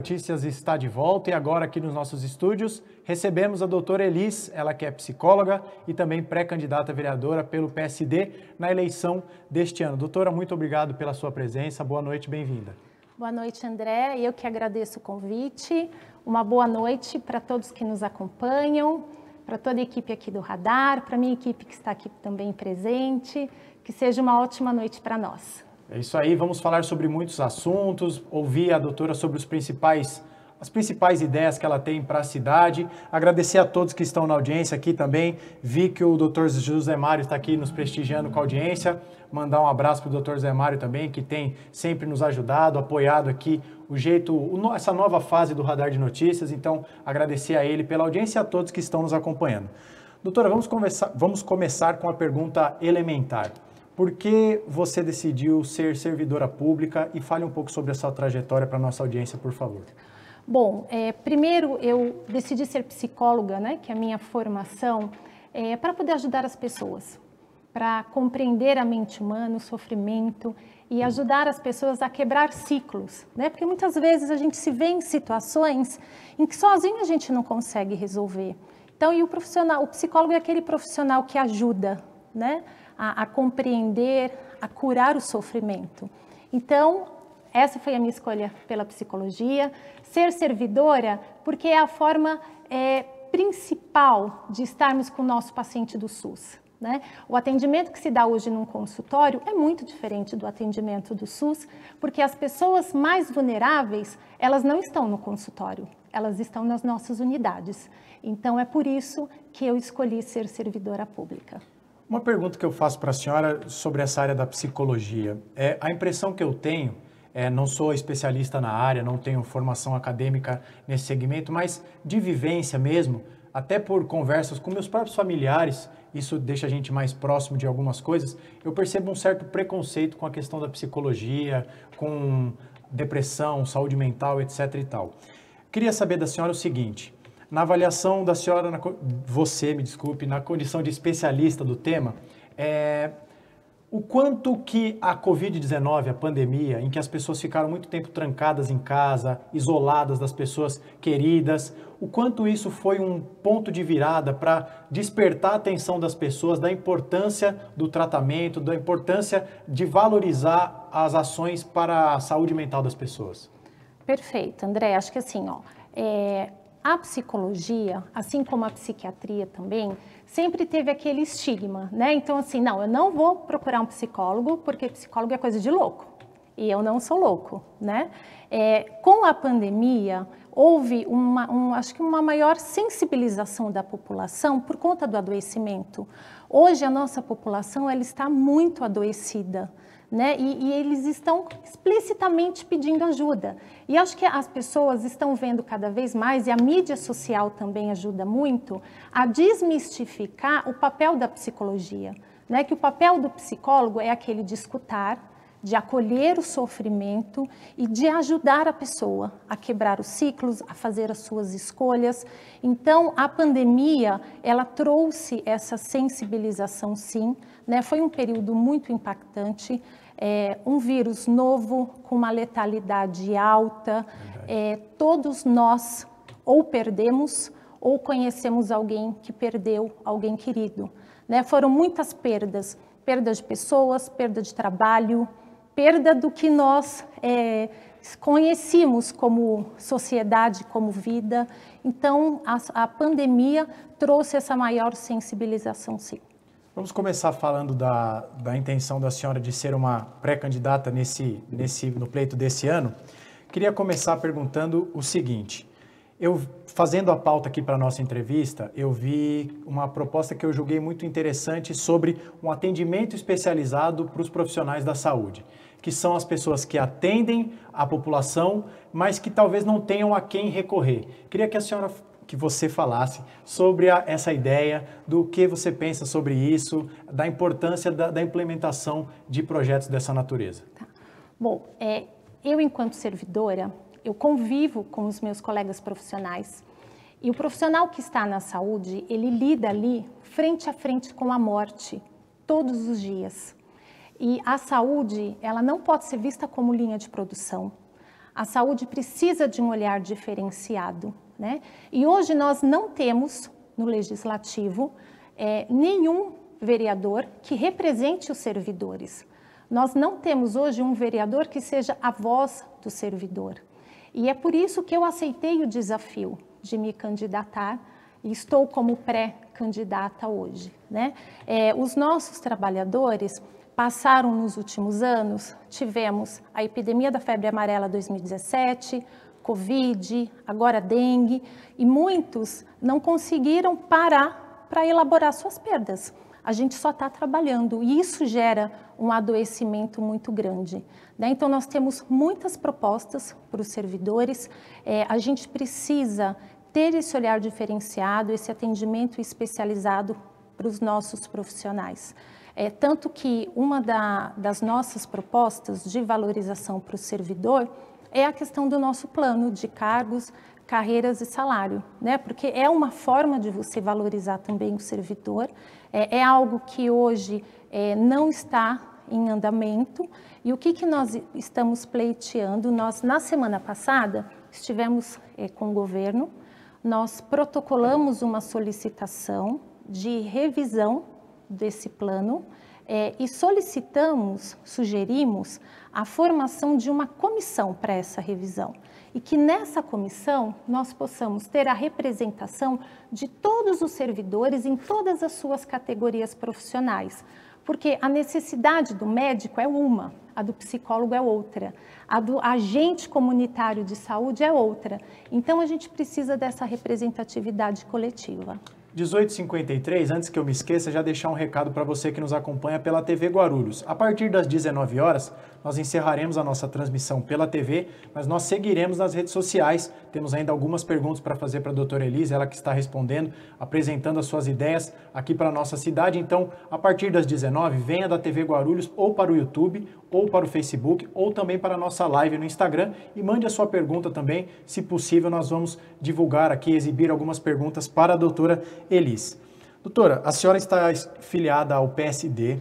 Notícias está de volta e agora aqui nos nossos estúdios recebemos a doutora Elis, ela que é psicóloga e também pré-candidata a vereadora pelo PSD na eleição deste ano. Doutora, muito obrigado pela sua presença, boa noite, bem-vinda. Boa noite, André, eu que agradeço o convite, uma boa noite para todos que nos acompanham, para toda a equipe aqui do Radar, para a minha equipe que está aqui também presente, que seja uma ótima noite para nós. É isso aí, vamos falar sobre muitos assuntos, ouvir a doutora sobre as principais ideias que ela tem para a cidade. Agradecer a todos que estão na audiência aqui também. Vi que o doutor José Mário está aqui nos prestigiando com a audiência. Mandar um abraço para o doutor José Mário também, que tem sempre nos ajudado, apoiado aqui essa nova fase do Radar de Notícias. Então, agradecer a ele pela audiência e a todos que estão nos acompanhando. Doutora, vamos começar com a pergunta elementar. Por que você decidiu ser servidora pública e fale um pouco sobre a sua trajetória para a nossa audiência, por favor. Bom, primeiro eu decidi ser psicóloga, né, que é a minha formação, para poder ajudar as pessoas, para compreender a mente humana, o sofrimento e ajudar as pessoas a quebrar ciclos, né, porque muitas vezes a gente se vê em situações em que sozinho a gente não consegue resolver. Então, e o psicólogo é aquele profissional que ajuda, né, a compreender, a curar o sofrimento. Então, essa foi a minha escolha pela psicologia. Ser servidora, porque é a forma principal de estarmos com o nosso paciente do SUS, né? O atendimento que se dá hoje num consultório é muito diferente do atendimento do SUS, porque as pessoas mais vulneráveis, elas não estão no consultório, elas estão nas nossas unidades. Então, é por isso que eu escolhi ser servidora pública. Uma pergunta que eu faço para a senhora sobre essa área da psicologia. A impressão que eu tenho, não sou especialista na área, não tenho formação acadêmica nesse segmento, mas de vivência mesmo, até por conversas com meus próprios familiares, isso deixa a gente mais próximo de algumas coisas, eu percebo um certo preconceito com a questão da psicologia, com depressão, saúde mental, etc. e tal. Queria saber da senhora o seguinte: na avaliação da senhora, na condição de especialista do tema, o quanto que a Covid-19, a pandemia, em que as pessoas ficaram muito tempo trancadas em casa, isoladas das pessoas queridas, o quanto isso foi um ponto de virada para despertar a atenção das pessoas da importância do tratamento, da importância de valorizar as ações para a saúde mental das pessoas? Perfeito, André. Acho que assim, a psicologia, assim como a psiquiatria também, sempre teve aquele estigma, né? Então, assim, não, eu não vou procurar um psicólogo, porque psicólogo é coisa de louco. E eu não sou louco, né? Com a pandemia, houve acho que uma maior sensibilização da população por conta do adoecimento. Hoje, a nossa população, ela está muito adoecida, né? E eles estão explicitamente pedindo ajuda. E acho que as pessoas estão vendo cada vez mais, e a mídia social também ajuda muito, a desmistificar o papel da psicologia, né? Que o papel do psicólogo é aquele de escutar, de acolher o sofrimento e de ajudar a pessoa a quebrar os ciclos, a fazer as suas escolhas. Então, a pandemia, ela trouxe essa sensibilização, sim, né? Foi um período muito impactante, um vírus novo, com uma letalidade alta. Todos nós ou perdemos ou conhecemos alguém que perdeu alguém querido, né? Foram muitas perdas, perda de pessoas, perda de trabalho, perda do que nós conhecíamos como sociedade, como vida. Então, a pandemia trouxe essa maior sensibilização, sim. Vamos começar falando da intenção da senhora de ser uma pré-candidata no pleito desse ano. Queria começar perguntando o seguinte: eu, fazendo a pauta aqui para a nossa entrevista, eu vi uma proposta que eu julguei muito interessante sobre um atendimento especializado para os profissionais da saúde, que são as pessoas que atendem a população, mas que talvez não tenham a quem recorrer. Queria que você falasse sobre essa ideia, do que você pensa sobre isso, da importância da implementação de projetos dessa natureza. Tá. Bom, eu enquanto servidora, eu convivo com os meus colegas profissionais, e o profissional que está na saúde, ele lida ali frente a frente com a morte, todos os dias. E a saúde, ela não pode ser vista como linha de produção. A saúde precisa de um olhar diferenciado, né? E hoje nós não temos no legislativo nenhum vereador que represente os servidores. Nós não temos hoje um vereador que seja a voz do servidor. E é por isso que eu aceitei o desafio de me candidatar e estou como pré-candidata hoje, né? Os nossos trabalhadores passaram nos últimos anos, tivemos a epidemia da febre amarela 2017, Covid, agora dengue, e muitos não conseguiram parar para elaborar suas perdas. A gente só está trabalhando e isso gera um adoecimento muito grande, né? Então, nós temos muitas propostas para os servidores, a gente precisa ter esse olhar diferenciado, esse atendimento especializado para os nossos profissionais. Tanto que uma das nossas propostas de valorização para o servidor é a questão do nosso plano de cargos, carreiras e salário, né? Porque é uma forma de você valorizar também o servidor, é algo que hoje não está em andamento. E o que nós estamos pleiteando? Nós, na semana passada, estivemos com o governo, nós protocolamos uma solicitação de revisão desse plano e sugerimos a formação de uma comissão para essa revisão. E que nessa comissão nós possamos ter a representação de todos os servidores em todas as suas categorias profissionais. Porque a necessidade do médico é uma, a do psicólogo é outra, a do agente comunitário de saúde é outra. Então, a gente precisa dessa representatividade coletiva. 18h53, antes que eu me esqueça, já deixar um recado para você que nos acompanha pela TV Guarulhos. A partir das 19 horas, nós encerraremos a nossa transmissão pela TV, mas nós seguiremos nas redes sociais. Temos ainda algumas perguntas para fazer para a doutora Elise, ela que está respondendo, apresentando as suas ideias aqui para a nossa cidade. Então, a partir das 19, venha da TV Guarulhos ou para o YouTube, ou para o Facebook, ou também para a nossa live no Instagram e mande a sua pergunta também. Se possível, nós vamos divulgar aqui, exibir algumas perguntas para a doutora Elise. Doutora, a senhora está filiada ao PSD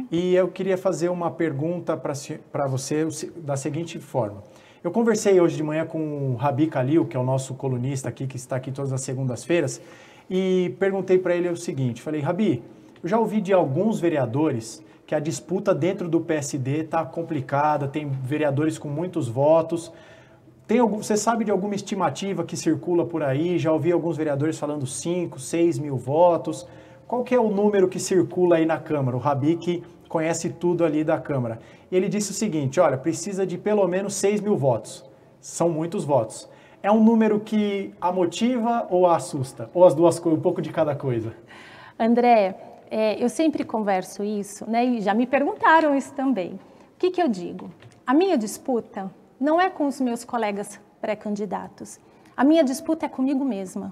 e eu queria fazer uma pergunta para você da seguinte forma. Eu conversei hoje de manhã com o Rabi Khalil, que é o nosso colunista aqui, que está aqui todas as segundas-feiras, e perguntei para ele o seguinte, falei, Rabi, eu já ouvi de alguns vereadores que a disputa dentro do PSD está complicada, tem vereadores com muitos votos. Você sabe de alguma estimativa que circula por aí? Já ouvi alguns vereadores falando 5, 6 mil votos. Qual que é o número que circula aí na Câmara? O Rabi, que conhece tudo ali da Câmara. Ele disse o seguinte, olha, precisa de pelo menos 6 mil votos. São muitos votos. É um número que a motiva ou a assusta? Ou as duas coisas, um pouco de cada coisa? André, eu sempre converso isso, né? E já me perguntaram isso também. O que eu digo? A minha disputa não é com os meus colegas pré-candidatos. A minha disputa é comigo mesma.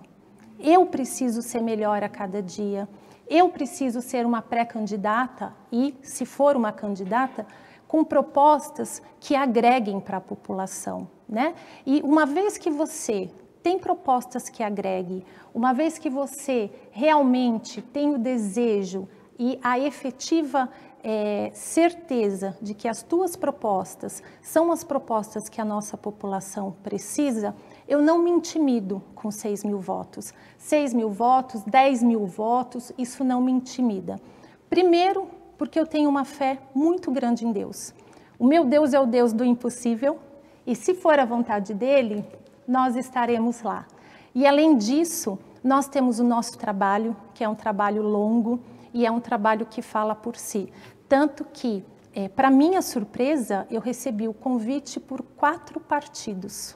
Eu preciso ser melhor a cada dia. Eu preciso ser uma pré-candidata e, se for uma candidata, com propostas que agreguem para a população, né? E uma vez que você tem propostas que agreguem, uma vez que você realmente tem o desejo e a efetiva certeza de que as tuas propostas são as propostas que a nossa população precisa, eu não me intimido com 6 mil votos. 6 mil votos, 10 mil votos, isso não me intimida. Primeiro, porque eu tenho uma fé muito grande em Deus. O meu Deus é o Deus do impossível e se for a vontade dele, nós estaremos lá. E além disso, nós temos o nosso trabalho, que é um trabalho longo, e é um trabalho que fala por si. Tanto que, para minha surpresa, eu recebi o convite por 4 partidos.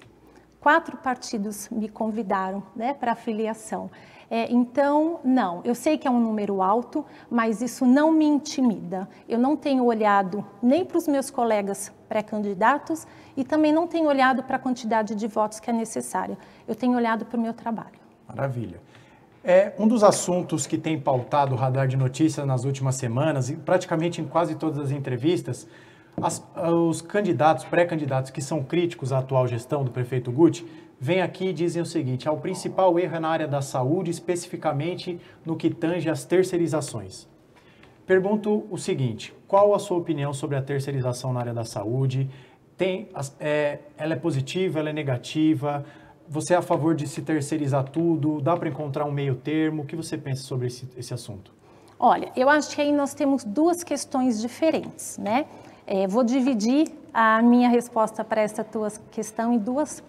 4 partidos me convidaram, né, para a filiação. Então, não, eu sei que é um número alto, mas isso não me intimida. Eu não tenho olhado nem para os meus colegas pré-candidatos e também não tenho olhado para a quantidade de votos que é necessária. Eu tenho olhado para o meu trabalho. Maravilha. Um dos assuntos que tem pautado o Radar de Notícias nas últimas semanas, e praticamente em quase todas as entrevistas, os candidatos, pré-candidatos que são críticos à atual gestão do prefeito Guti, vêm aqui e dizem o seguinte, o principal erro é na área da saúde, especificamente no que tange às terceirizações. Pergunto o seguinte, qual a sua opinião sobre a terceirização na área da saúde? ela é positiva, ela é negativa? Você é a favor de se terceirizar tudo? Dá para encontrar um meio termo? O que você pensa sobre esse assunto? Olha, eu acho que aí nós temos duas questões diferentes, né? Vou dividir a minha resposta para essa tua questão em dois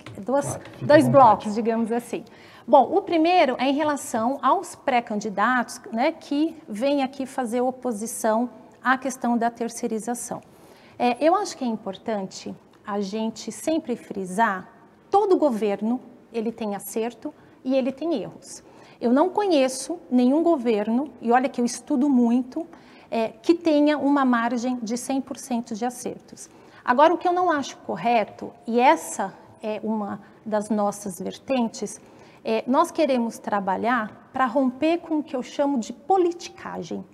blocos, digamos assim. Bom, o primeiro é em relação aos pré-candidatos, né, que vêm aqui fazer oposição à questão da terceirização. Eu acho que é importante a gente sempre frisar, todo governo, ele tem acerto e ele tem erros. Eu não conheço nenhum governo, e olha que eu estudo muito, que tenha uma margem de 100% de acertos. Agora, o que eu não acho correto, e essa é uma das nossas vertentes, nós queremos trabalhar para romper com o que eu chamo de politicagem.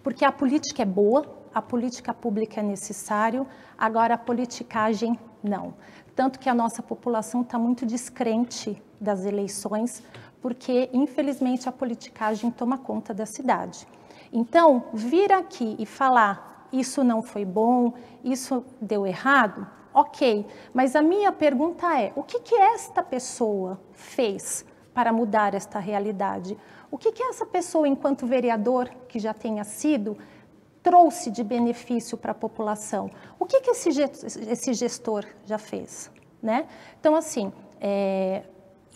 Porque a política é boa, a política pública é necessário, agora a politicagem não. Tanto que a nossa população está muito descrente das eleições, porque, infelizmente, a politicagem toma conta da cidade. Então, vir aqui e falar, isso não foi bom, isso deu errado, ok. Mas a minha pergunta é, o que esta pessoa fez para mudar esta realidade? O que essa pessoa, enquanto vereador, que já tenha sido, trouxe de benefício para a população? O que esse gestor já fez? Né? Então, assim,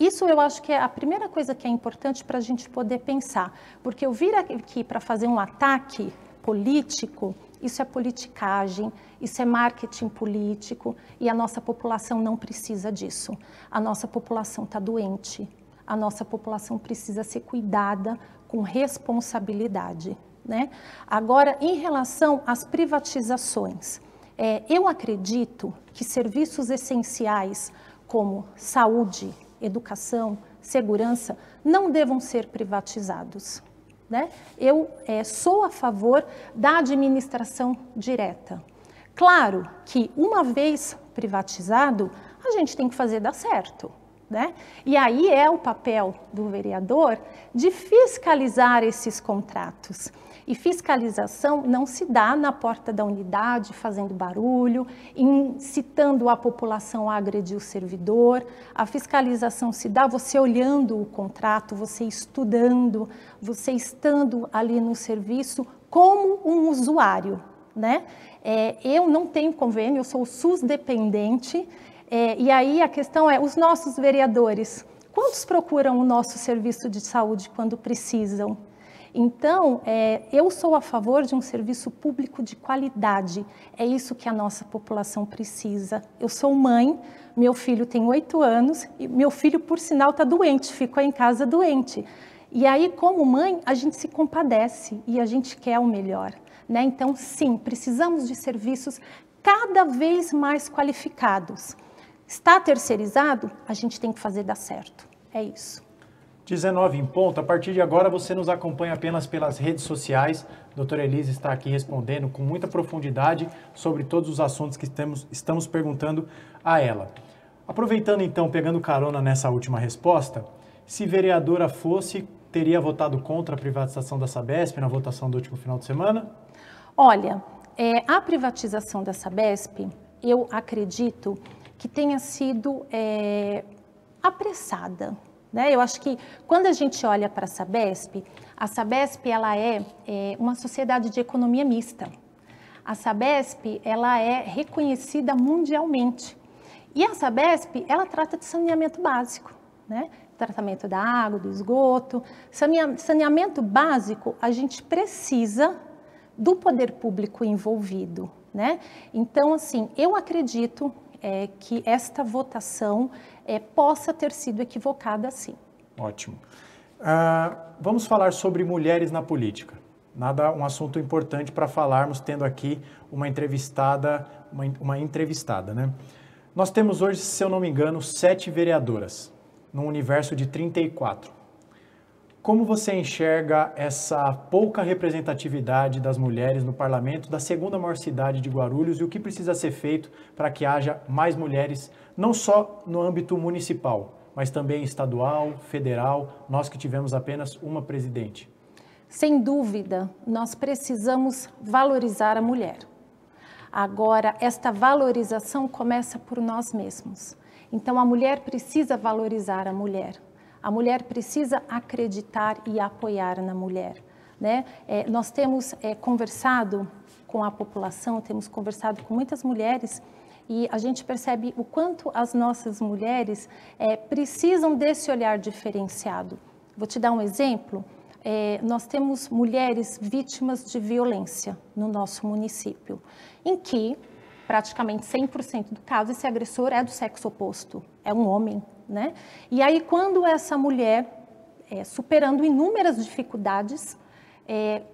isso eu acho que é a primeira coisa que é importante para a gente poder pensar. Porque eu vir aqui para fazer um ataque político, isso é politicagem, isso é marketing político, e a nossa população não precisa disso. A nossa população está doente, a nossa população precisa ser cuidada com responsabilidade. Né? Agora, em relação às privatizações, eu acredito que serviços essenciais como saúde, educação, segurança, não devam ser privatizados. Né? Eu sou a favor da administração direta. Claro que, uma vez privatizado, a gente tem que fazer dar certo. Né? E aí é o papel do vereador de fiscalizar esses contratos. E fiscalização não se dá na porta da unidade, fazendo barulho, incitando a população a agredir o servidor. A fiscalização se dá você olhando o contrato, você estudando, você estando ali no serviço como um usuário. Né? Eu não tenho convênio, eu sou SUS dependente, e aí a questão é, os nossos vereadores, quantos procuram o nosso serviço de saúde quando precisam? Então, eu sou a favor de um serviço público de qualidade. É isso que a nossa população precisa. Eu sou mãe, meu filho tem 8 anos, e meu filho, por sinal, está doente, ficou em casa doente. E aí, como mãe, a gente se compadece e a gente quer o melhor. Né? Então, sim, precisamos de serviços cada vez mais qualificados. Está terceirizado? A gente tem que fazer dar certo. É isso. 19 em ponto. A partir de agora você nos acompanha apenas pelas redes sociais. A doutora Elise está aqui respondendo com muita profundidade sobre todos os assuntos que estamos perguntando a ela. Aproveitando então, pegando carona nessa última resposta, se vereadora fosse, teria votado contra a privatização da Sabesp na votação do último final de semana? Olha, a privatização da Sabesp, eu acredito que tenha sido apressada. Né? Eu acho que quando a gente olha para a Sabesp ela é uma sociedade de economia mista. A Sabesp ela é reconhecida mundialmente. E a Sabesp ela trata de saneamento básico, né? Tratamento da água, do esgoto. Saneamento básico, a gente precisa do poder público envolvido. Né? Então, assim, eu acredito que esta votação possa ter sido equivocada, sim. Ótimo. Vamos falar sobre mulheres na política. Um assunto importante para falarmos, tendo aqui uma entrevistada, né? Nós temos hoje, se eu não me engano, 7 vereadoras, num universo de 34. Como você enxerga essa pouca representatividade das mulheres no parlamento da segunda maior cidade de Guarulhos e o que precisa ser feito para que haja mais mulheres, não só no âmbito municipal, mas também estadual, federal, nós que tivemos apenas uma presidente? Sem dúvida, nós precisamos valorizar a mulher. Agora, esta valorização começa por nós mesmos. Então, a mulher precisa valorizar a mulher precisa acreditar e apoiar na mulher, né? Nós temos conversado com a população, temos conversado com muitas mulheres e a gente percebe o quanto as nossas mulheres precisam desse olhar diferenciado. Vou te dar um exemplo. Nós temos mulheres vítimas de violência no nosso município, em que praticamente 100% do caso esse agressor é do sexo oposto, é um homem, né? E aí quando essa mulher, superando inúmeras dificuldades,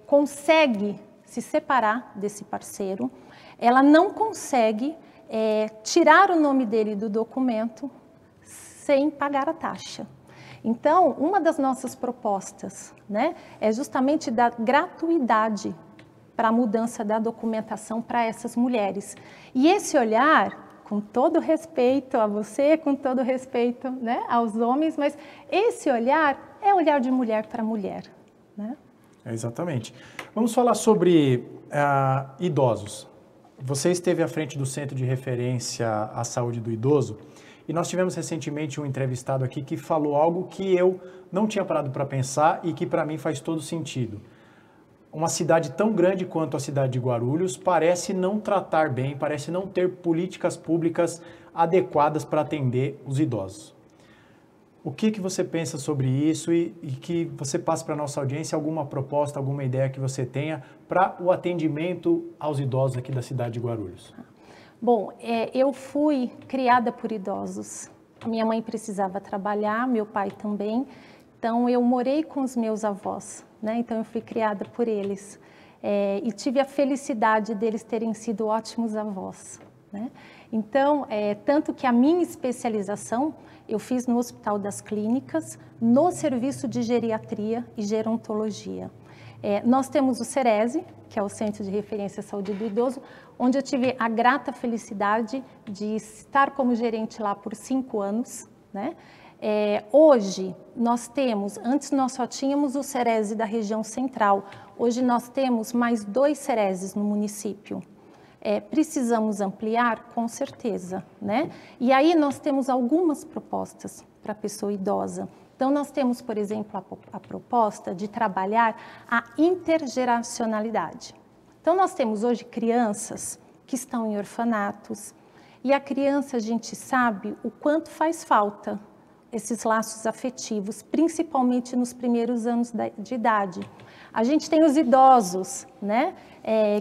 consegue se separar desse parceiro, ela não consegue tirar o nome dele do documento sem pagar a taxa. Então, uma das nossas propostas, né, é justamente dar gratuidade para a mudança da documentação para essas mulheres. E esse olhar, com todo respeito a você, com todo respeito, né, aos homens, mas esse olhar é olhar de mulher para mulher, né? Exatamente. Vamos falar sobre idosos. Você esteve à frente do Centro de Referência à Saúde do Idoso e nós tivemos recentemente um entrevistado aqui que falou algo que eu não tinha parado para pensar e que para mim faz todo sentido. Uma cidade tão grande quanto a cidade de Guarulhos parece não tratar bem, parece não ter políticas públicas adequadas para atender os idosos. O que você pensa sobre isso e que você passa para a nossa audiência alguma proposta, alguma ideia que você tenha para o atendimento aos idosos aqui da cidade de Guarulhos? Bom, eu fui criada por idosos. A minha mãe precisava trabalhar, meu pai também. Então, eu morei com os meus avós, né? Então, eu fui criada por eles. E tive a felicidade deles terem sido ótimos avós, né? Então, tanto que a minha especialização eu fiz no Hospital das Clínicas, no serviço de geriatria e gerontologia. Nós temos o Ceresi, que é o Centro de Referência à Saúde do Idoso, onde eu tive a grata felicidade de estar como gerente lá por 5 anos, né? Hoje, nós temos, antes nós só tínhamos o Ceresi da região central, hoje nós temos mais 2 Cereses no município. Precisamos ampliar? Com certeza, né? E aí nós temos algumas propostas para a pessoa idosa. Então, nós temos, por exemplo, a proposta de trabalhar a intergeracionalidade. Então, nós temos hoje crianças que estão em orfanatos e a criança, a gente sabe o quanto faz falta esses laços afetivos, principalmente nos primeiros anos de idade. A gente tem os idosos, né,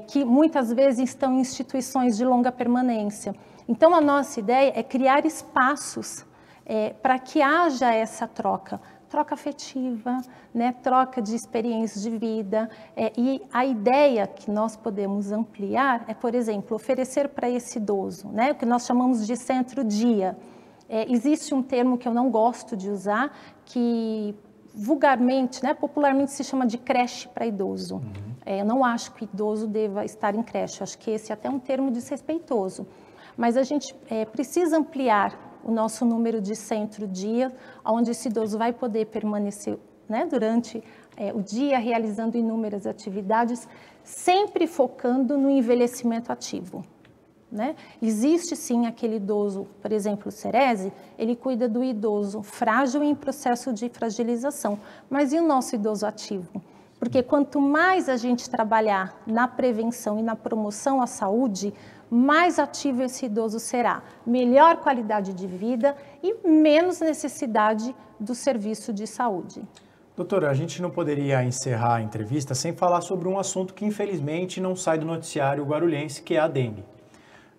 que muitas vezes estão em instituições de longa permanência. Então, a nossa ideia é criar espaços para que haja essa troca afetiva, né, troca de experiências de vida. E a ideia que nós podemos ampliar é, por exemplo, oferecer para esse idoso, né, o que nós chamamos de centro-dia. Existe um termo que eu não gosto de usar, que vulgarmente, né, popularmente se chama de creche para idoso. Uhum. Eu não acho que idoso deva estar em creche, acho que esse é até um termo desrespeitoso. Mas a gente precisa ampliar o nosso número de centro-dia, onde esse idoso vai poder permanecer, né, durante o dia, realizando inúmeras atividades, sempre focando no envelhecimento ativo. Né? Existe sim aquele idoso, por exemplo, o Ceresi, ele cuida do idoso frágil em processo de fragilização, mas e o nosso idoso ativo? Porque quanto mais a gente trabalhar na prevenção e na promoção à saúde, mais ativo esse idoso será, melhor qualidade de vida e menos necessidade do serviço de saúde. Doutora, a gente não poderia encerrar a entrevista sem falar sobre um assunto que infelizmente não sai do noticiário guarulhense, que é a dengue.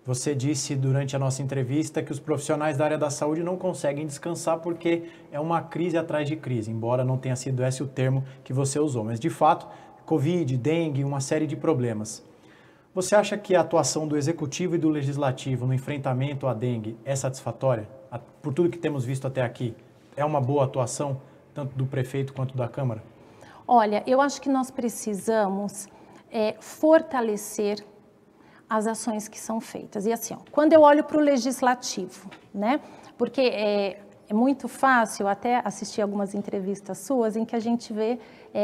Você disse durante a nossa entrevista que os profissionais da área da saúde não conseguem descansar porque é uma crise atrás de crise, embora não tenha sido esse o termo que você usou. Mas, de fato, Covid, dengue, uma série de problemas. Você acha que a atuação do Executivo e do Legislativo no enfrentamento à dengue é satisfatória? Por tudo que temos visto até aqui, é uma boa atuação, tanto do prefeito quanto da Câmara? Olha, eu acho que nós precisamos fortalecer as ações que são feitas. E assim, quando eu olho para o legislativo, né? Porque é muito fácil, até assistir algumas entrevistas suas, em que a gente vê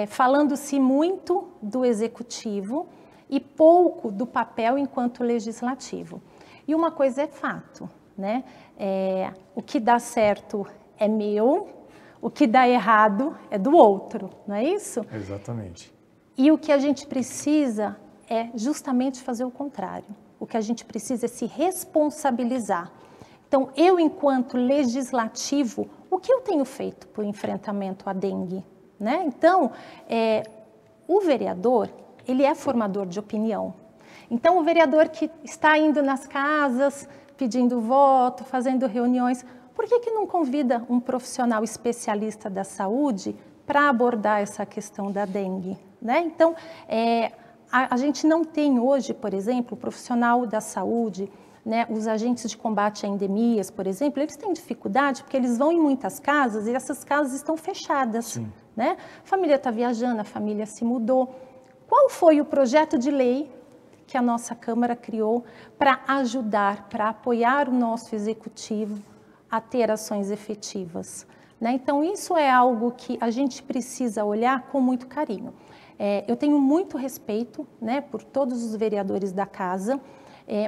falando-se muito do executivo e pouco do papel enquanto legislativo. E uma coisa é fato, né? O que dá certo é meu, o que dá errado é do outro, não é isso? Exatamente. E o que a gente precisa é justamente fazer o contrário. O que a gente precisa é se responsabilizar. Então, eu, enquanto legislativo, o que eu tenho feito para o enfrentamento à dengue? Né? Então, o vereador, ele é formador de opinião. Então, o vereador que está indo nas casas, pedindo voto, fazendo reuniões, por que não convida um profissional especialista da saúde para abordar essa questão da dengue? Né? Então, a gente não tem hoje, por exemplo, o profissional da saúde, né, os agentes de combate a endemias, por exemplo, eles têm dificuldade porque eles vão em muitas casas e essas casas estão fechadas. Né? A família está viajando, a família se mudou. Qual foi o projeto de lei que a nossa Câmara criou para ajudar, para apoiar o nosso executivo a ter ações efetivas? Né? Então, isso é algo que a gente precisa olhar com muito carinho. Eu tenho muito respeito, né, por todos os vereadores da casa,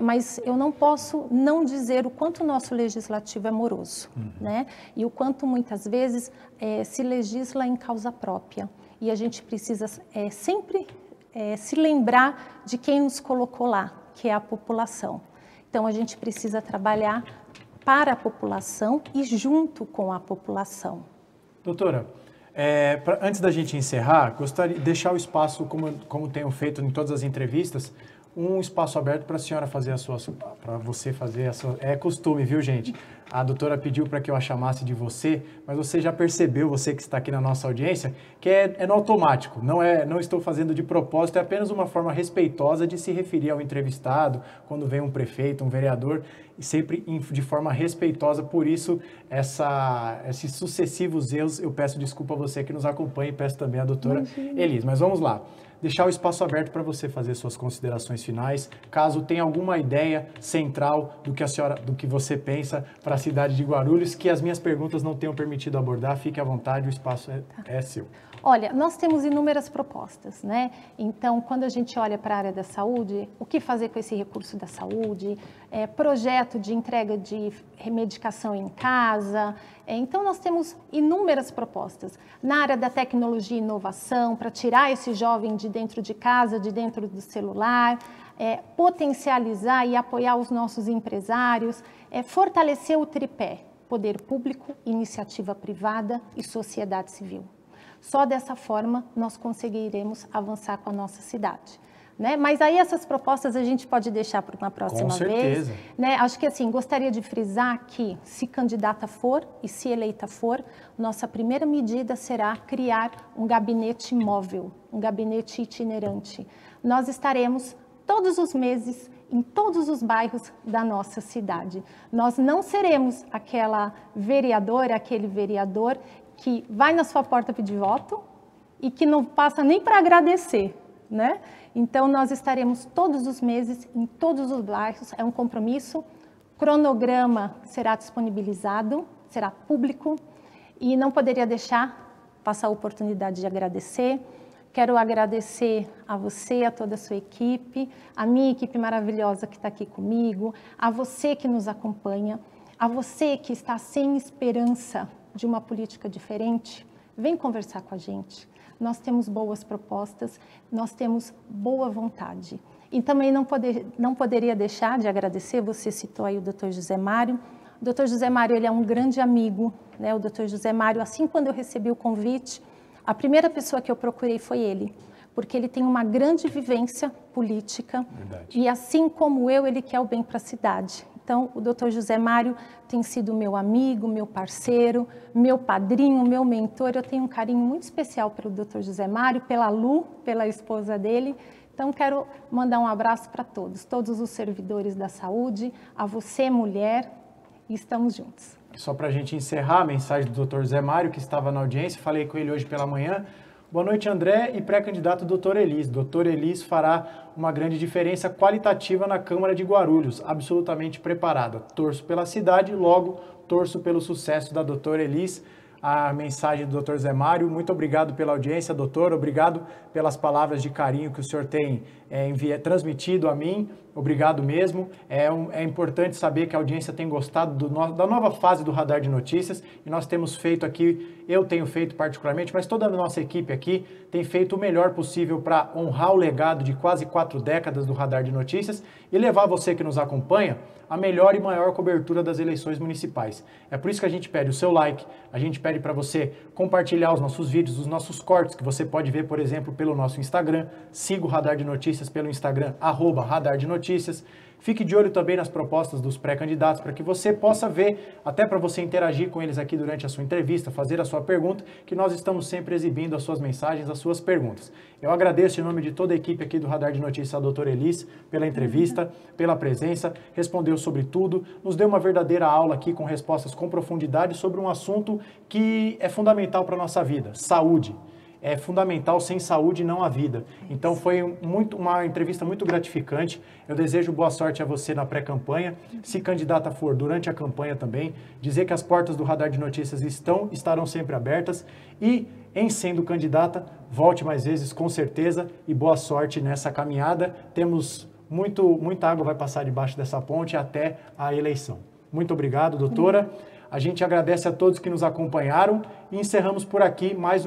mas eu não posso não dizer o quanto o nosso legislativo é moroso, né? E o quanto muitas vezes se legisla em causa própria. E a gente precisa sempre se lembrar de quem nos colocou lá, que é a população. Então, a gente precisa trabalhar para a população e junto com a população. Doutora, antes da gente encerrar, gostaria de deixar o espaço, como tenho feito em todas as entrevistas, um espaço aberto para a senhora fazer para você fazer a sua... É costume, viu, gente? A doutora pediu para que eu a chamasse de você, mas você já percebeu, você que está aqui na nossa audiência, que é no automático, não estou fazendo de propósito, é apenas uma forma respeitosa de se referir ao entrevistado, quando vem um prefeito, um vereador, e sempre de forma respeitosa. Por isso, esses sucessivos erros, eu peço desculpa a você que nos acompanha e peço também à doutora Elis. Mas vamos lá. Deixar o espaço aberto para você fazer suas considerações finais, caso tenha alguma ideia central do que você pensa para a cidade de Guarulhos, que as minhas perguntas não tenham permitido abordar, fique à vontade, o espaço é seu. Olha, nós temos inúmeras propostas, né? Então, quando a gente olha para a área da saúde, o que fazer com esse recurso da saúde, projeto de entrega de medicação em casa. Então, nós temos inúmeras propostas. Na área da tecnologia e inovação, para tirar esse jovem de dentro de casa, de dentro do celular, potencializar e apoiar os nossos empresários, fortalecer o tripé, poder público, iniciativa privada e sociedade civil. Só dessa forma nós conseguiremos avançar com a nossa cidade. Né? Mas aí essas propostas a gente pode deixar para uma próxima vez. Com certeza. Né? Acho que assim, gostaria de frisar que se candidata for e se eleita for, nossa primeira medida será criar um gabinete móvel, um gabinete itinerante. Nós estaremos todos os meses em todos os bairros da nossa cidade. Nós não seremos aquela vereadora, aquele vereador que vai na sua porta pedir voto e que não passa nem para agradecer, né? Então, nós estaremos todos os meses em todos os bairros, é um compromisso, cronograma será disponibilizado, será público e não poderia deixar passar a oportunidade de agradecer. Quero agradecer a você, a toda a sua equipe, a minha equipe maravilhosa que está aqui comigo, a você que nos acompanha, a você que está sem esperança de uma política diferente, vem conversar com a gente. Nós temos boas propostas, nós temos boa vontade. E também não poderia deixar de agradecer, você citou aí o Dr. José Mário. O Dr. José Mário, ele é um grande amigo, né? O Dr. José Mário, assim quando eu recebi o convite, a primeira pessoa que eu procurei foi ele, porque ele tem uma grande vivência política. Verdade. E assim como eu, ele quer o bem para a cidade. Então, o Dr. José Mário tem sido meu amigo, meu parceiro, meu padrinho, meu mentor. Eu tenho um carinho muito especial pelo Dr. José Mário, pela Lu, pela esposa dele. Então, quero mandar um abraço para todos os servidores da saúde, a você, mulher, e estamos juntos. Só para a gente encerrar, a mensagem do Dr. José Mário, que estava na audiência, falei com ele hoje pela manhã. Boa noite, André e pré-candidato Dr. Elis. Dr. Elis fará uma grande diferença qualitativa na Câmara de Guarulhos, absolutamente preparada. Torço pela cidade, logo torço pelo sucesso da Dr. Elis. a mensagem do Dr. Zé Mário. Muito obrigado pela audiência, doutor. Obrigado pelas palavras de carinho que o senhor tem transmitido a mim. Obrigado mesmo. É importante saber que a audiência tem gostado da nova fase do Radar de Notícias e nós temos feito aqui, eu tenho feito particularmente, mas toda a nossa equipe aqui tem feito o melhor possível para honrar o legado de quase 4 décadas do Radar de Notícias e levar você que nos acompanha a melhor e maior cobertura das eleições municipais. É por isso que a gente pede o seu like, a gente pede para você compartilhar os nossos vídeos, os nossos cortes, que você pode ver, por exemplo, pelo nosso Instagram. Siga o Radar de Notícias pelo Instagram, @Radar de Notícias. Fique de olho também nas propostas dos pré-candidatos para que você possa ver, até para você interagir com eles aqui durante a sua entrevista, fazer a sua pergunta, que nós estamos sempre exibindo as suas mensagens, as suas perguntas. Eu agradeço em nome de toda a equipe aqui do Radar de Notícias ao Dr. Elis pela entrevista, pela presença, respondeu sobre tudo, nos deu uma verdadeira aula aqui com respostas com profundidade sobre um assunto que é fundamental para a nossa vida, saúde. É fundamental, sem saúde não há vida. Então foi uma entrevista muito gratificante. Eu desejo boa sorte a você na pré-campanha, se candidata for durante a campanha também, dizer que as portas do Radar de Notícias estarão sempre abertas e, em sendo candidata, volte mais vezes com certeza e boa sorte nessa caminhada. Temos muita água vai passar debaixo dessa ponte até a eleição. Muito obrigado, doutora. A gente agradece a todos que nos acompanharam e encerramos por aqui mais um